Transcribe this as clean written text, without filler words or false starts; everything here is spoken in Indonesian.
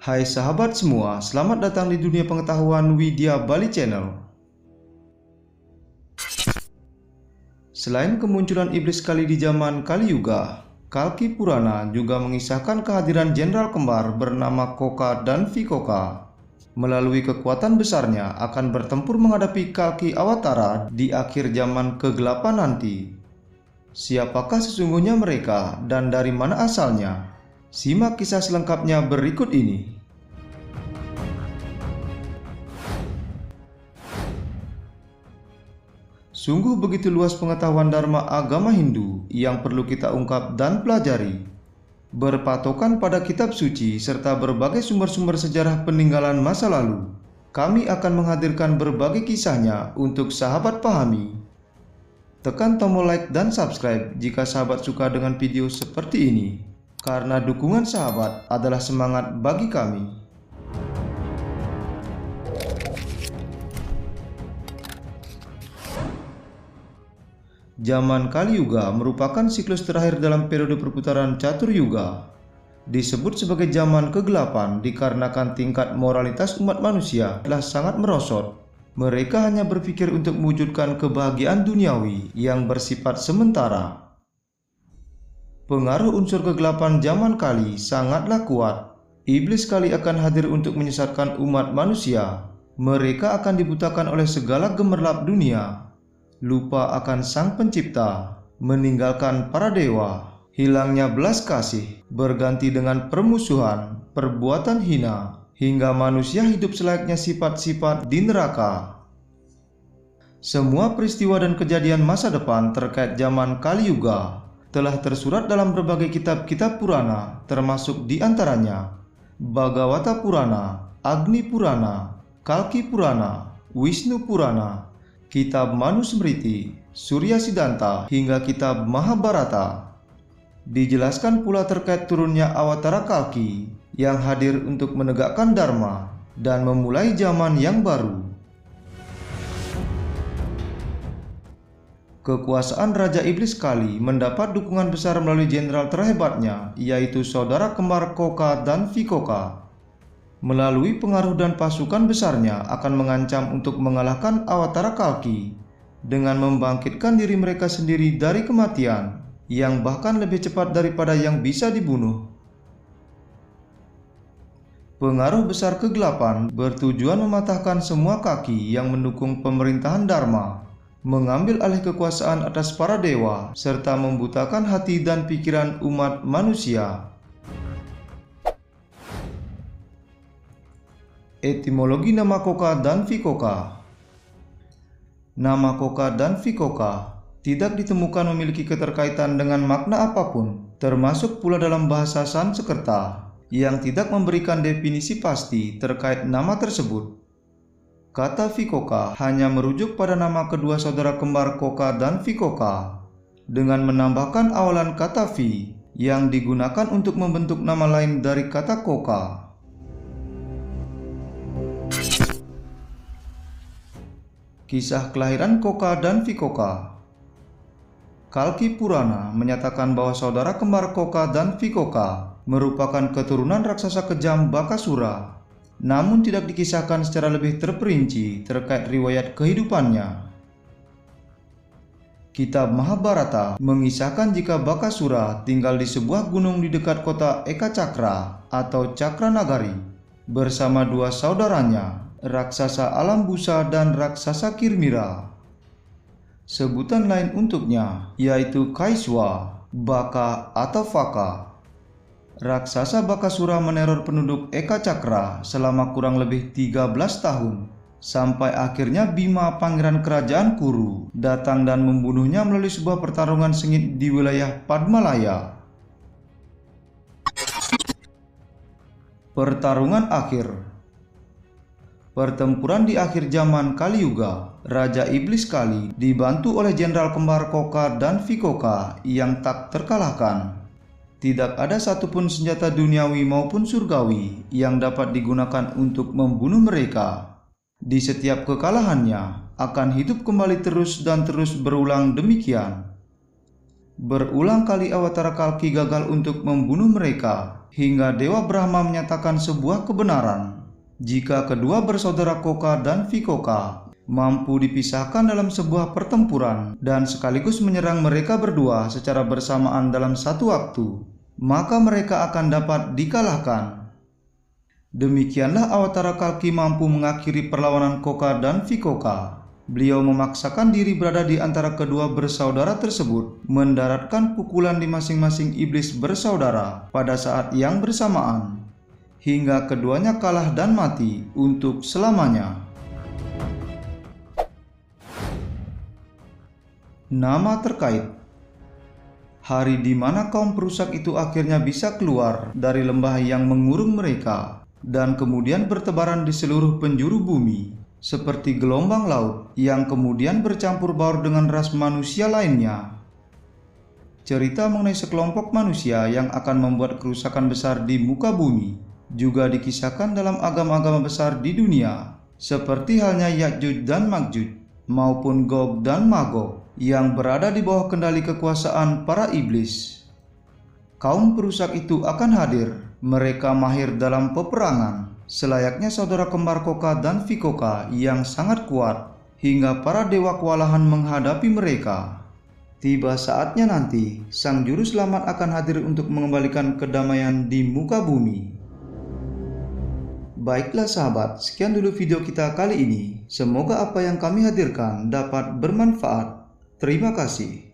Hai sahabat semua, selamat datang di dunia pengetahuan Widya Bali Channel. Selain kemunculan iblis kali di zaman Kali Yuga, Kalki Purana juga mengisahkan kehadiran jenderal kembar bernama Koka dan Vikoka. Melalui kekuatan besarnya akan bertempur menghadapi Kalki Awatara di akhir zaman kegelapan nanti. Siapakah sesungguhnya mereka dan dari mana asalnya? Simak kisah selengkapnya berikut ini. Sungguh begitu luas pengetahuan Dharma agama Hindu yang perlu kita ungkap dan pelajari. Berpatokan pada kitab suci serta berbagai sumber-sumber sejarah peninggalan masa lalu, kami akan menghadirkan berbagai kisahnya untuk sahabat pahami. Tekan tombol like dan subscribe jika sahabat suka dengan video seperti ini, karena dukungan sahabat adalah semangat bagi kami. Zaman Kali Yuga merupakan siklus terakhir dalam periode perputaran Catur Yuga. Disebut sebagai zaman kegelapan dikarenakan tingkat moralitas umat manusia telah sangat merosot. Mereka hanya berpikir untuk mewujudkan kebahagiaan duniawi yang bersifat sementara. Pengaruh unsur kegelapan zaman Kali sangatlah kuat. Iblis Kali akan hadir untuk menyesatkan umat manusia. Mereka akan dibutakan oleh segala gemerlap dunia, lupa akan Sang Pencipta, meninggalkan para dewa, hilangnya belas kasih, berganti dengan permusuhan, perbuatan hina, hingga manusia hidup selayaknya sifat-sifat di neraka. Semua peristiwa dan kejadian masa depan terkait zaman Kali Yuga telah tersurat dalam berbagai kitab-kitab Purana, termasuk di antaranya Bhagavata Purana, Agni Purana, Kalki Purana, Wisnu Purana, Kitab Manusmriti, Surya Siddhanta, hingga Kitab Mahabharata. Dijelaskan pula terkait turunnya Awatara Kalki yang hadir untuk menegakkan Dharma dan memulai zaman yang baru. Kekuasaan Raja Iblis Kali mendapat dukungan besar melalui jenderal terhebatnya, yaitu saudara kembar Koka dan Vikoka. Melalui pengaruh dan pasukan besarnya akan mengancam untuk mengalahkan Awatara Kalki dengan membangkitkan diri mereka sendiri dari kematian yang bahkan lebih cepat daripada yang bisa dibunuh. Pengaruh besar kegelapan bertujuan mematahkan semua kaki yang mendukung pemerintahan Dharma, mengambil alih kekuasaan atas para dewa, serta membutakan hati dan pikiran umat manusia. Etimologi nama Koka dan Vikoka. Nama Koka dan Vikoka tidak ditemukan memiliki keterkaitan dengan makna apapun, termasuk pula dalam bahasa Sanskerta yang tidak memberikan definisi pasti terkait nama tersebut. Kata Vikoka hanya merujuk pada nama kedua saudara kembar Koka dan Vikoka, dengan menambahkan awalan kata Vi yang digunakan untuk membentuk nama lain dari kata Koka. Kisah kelahiran Koka dan Vikoka. Kalki Purana menyatakan bahwa saudara kembar Koka dan Vikoka merupakan keturunan raksasa kejam Bakasura, namun tidak dikisahkan secara lebih terperinci terkait riwayat kehidupannya. Kitab Mahabharata mengisahkan jika Bakasura tinggal di sebuah gunung di dekat kota Eka Cakra atau Cakra Nagari bersama dua saudaranya, raksasa alam busa dan raksasa Kirmira. Sebutan lain untuknya yaitu Kaiswa, Baka atau Vaka. Raksasa Bakasura meneror penduduk Eka Cakra selama kurang lebih 13 tahun, sampai akhirnya Bima, pangeran kerajaan Kuru, datang dan membunuhnya melalui sebuah pertarungan sengit di wilayah Padmalaya. Pertarungan akhir. Pertempuran di akhir zaman Kali Yuga, Raja Iblis Kali dibantu oleh jenderal kembar Koka dan Vikoka yang tak terkalahkan. Tidak ada satupun senjata duniawi maupun surgawi yang dapat digunakan untuk membunuh mereka. Di setiap kekalahannya akan hidup kembali terus dan terus berulang demikian. Berulang kali Awatara Kalki gagal untuk membunuh mereka, hingga Dewa Brahma menyatakan sebuah kebenaran. Jika kedua bersaudara Koka dan Vikoka mampu dipisahkan dalam sebuah pertempuran dan sekaligus menyerang mereka berdua secara bersamaan dalam satu waktu, maka mereka akan dapat dikalahkan. Demikianlah Awatara Kalki mampu mengakhiri perlawanan Koka dan Vikoka. Beliau memaksakan diri berada di antara kedua bersaudara tersebut, mendaratkan pukulan di masing-masing iblis bersaudara pada saat yang bersamaan, hingga keduanya kalah dan mati untuk selamanya. Nama terkait: hari di mana kaum perusak itu akhirnya bisa keluar dari lembah yang mengurung mereka, dan kemudian bertebaran di seluruh penjuru bumi, seperti gelombang laut yang kemudian bercampur baur dengan ras manusia lainnya. Cerita mengenai sekelompok manusia yang akan membuat kerusakan besar di muka bumi juga dikisahkan dalam agama-agama besar di dunia, seperti halnya Ya'juj dan Ma'juj maupun Gog dan Magog yang berada di bawah kendali kekuasaan para iblis. Kaum perusak itu akan hadir. Mereka mahir dalam peperangan, selayaknya saudara kembar Koka dan Vikoka yang sangat kuat, hingga para dewa kewalahan menghadapi mereka. Tiba saatnya nanti, Sang Juru Selamat akan hadir untuk mengembalikan kedamaian di muka bumi. Baiklah sahabat, sekian dulu video kita kali ini. Semoga apa yang kami hadirkan dapat bermanfaat. Terima kasih.